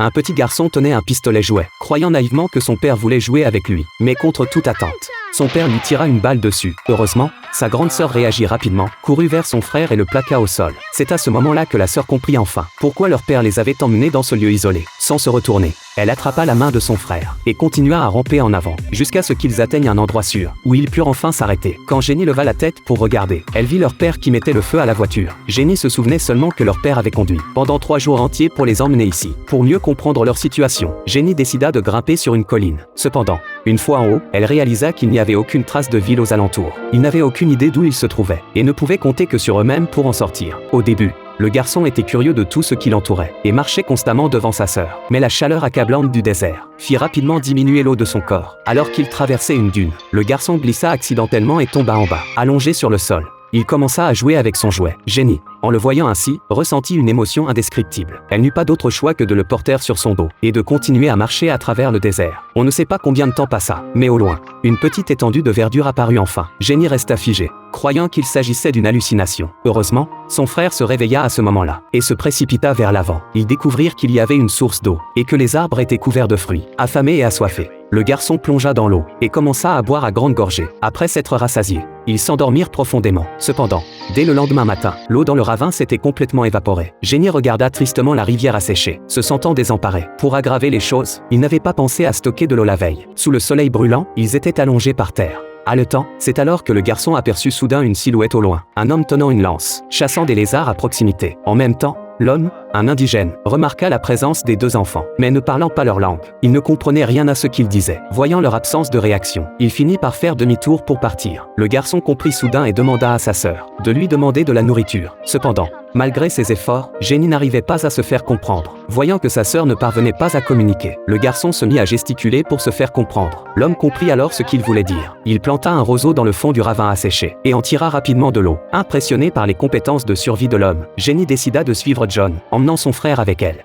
un petit garçon tenait un pistolet jouet, croyant naïvement que son père voulait jouer avec lui. Mais contre toute attente, son père lui tira une balle dessus. Heureusement, sa grande sœur réagit rapidement, courut vers son frère et le plaqua au sol. C'est à ce moment-là que la sœur comprit enfin pourquoi leur père les avait emmenés dans ce lieu isolé. Sans se retourner, elle attrapa la main de son frère et continua à ramper en avant, jusqu'à ce qu'ils atteignent un endroit sûr, où ils purent enfin s'arrêter. Quand Jenny leva la tête pour regarder, elle vit leur père qui mettait le feu à la voiture. Jenny se souvenait seulement que leur père avait conduit pendant 3 jours entiers pour les emmener ici. Pour mieux comprendre leur situation, Jenny décida de grimper sur une colline. Cependant, une fois en haut, elle réalisa qu'il n'y avait aucune trace de ville aux alentours. Ils n'avaient aucune idée d'où ils se trouvaient, et ne pouvaient compter que sur eux-mêmes pour en sortir. Au début, le garçon était curieux de tout ce qui l'entourait, et marchait constamment devant sa sœur. Mais la chaleur accablante du désert fit rapidement diminuer l'eau de son corps. Alors qu'il traversait une dune, le garçon glissa accidentellement et tomba en bas, allongé sur le sol. Il commença à jouer avec son jouet. Jenny, en le voyant ainsi, ressentit une émotion indescriptible. Elle n'eut pas d'autre choix que de le porter sur son dos, et de continuer à marcher à travers le désert. On ne sait pas combien de temps passa, mais au loin, une petite étendue de verdure apparut enfin. Jenny resta figée, croyant qu'il s'agissait d'une hallucination. Heureusement, son frère se réveilla à ce moment-là, et se précipita vers l'avant. Ils découvrirent qu'il y avait une source d'eau, et que les arbres étaient couverts de fruits. Affamé et assoiffé, le garçon plongea dans l'eau, et commença à boire à grandes gorgées. Après s'être rassasié, ils s'endormirent profondément. Cependant, dès le lendemain matin, l'eau dans le ravin s'était complètement évaporée. Jenny regarda tristement la rivière asséchée, se sentant désemparée. Pour aggraver les choses, ils n'avaient pas pensé à stocker de l'eau la veille. Sous le soleil brûlant, ils étaient allongés par terre. Haletant, c'est alors que le garçon aperçut soudain une silhouette au loin, un homme tenant une lance, chassant des lézards à proximité. En même temps, l'homme, un indigène, remarqua la présence des 2 enfants, mais ne parlant pas leur langue. Il ne comprenait rien à ce qu'ils disaient. Voyant leur absence de réaction, il finit par faire demi-tour pour partir. Le garçon comprit soudain et demanda à sa sœur de lui demander de la nourriture. Cependant, malgré ses efforts, Jenny n'arrivait pas à se faire comprendre. Voyant que sa sœur ne parvenait pas à communiquer, le garçon se mit à gesticuler pour se faire comprendre. L'homme comprit alors ce qu'il voulait dire. Il planta un roseau dans le fond du ravin asséché, et en tira rapidement de l'eau. Impressionnée par les compétences de survie de l'homme, Jenny décida de suivre John, emmenant son frère avec elle.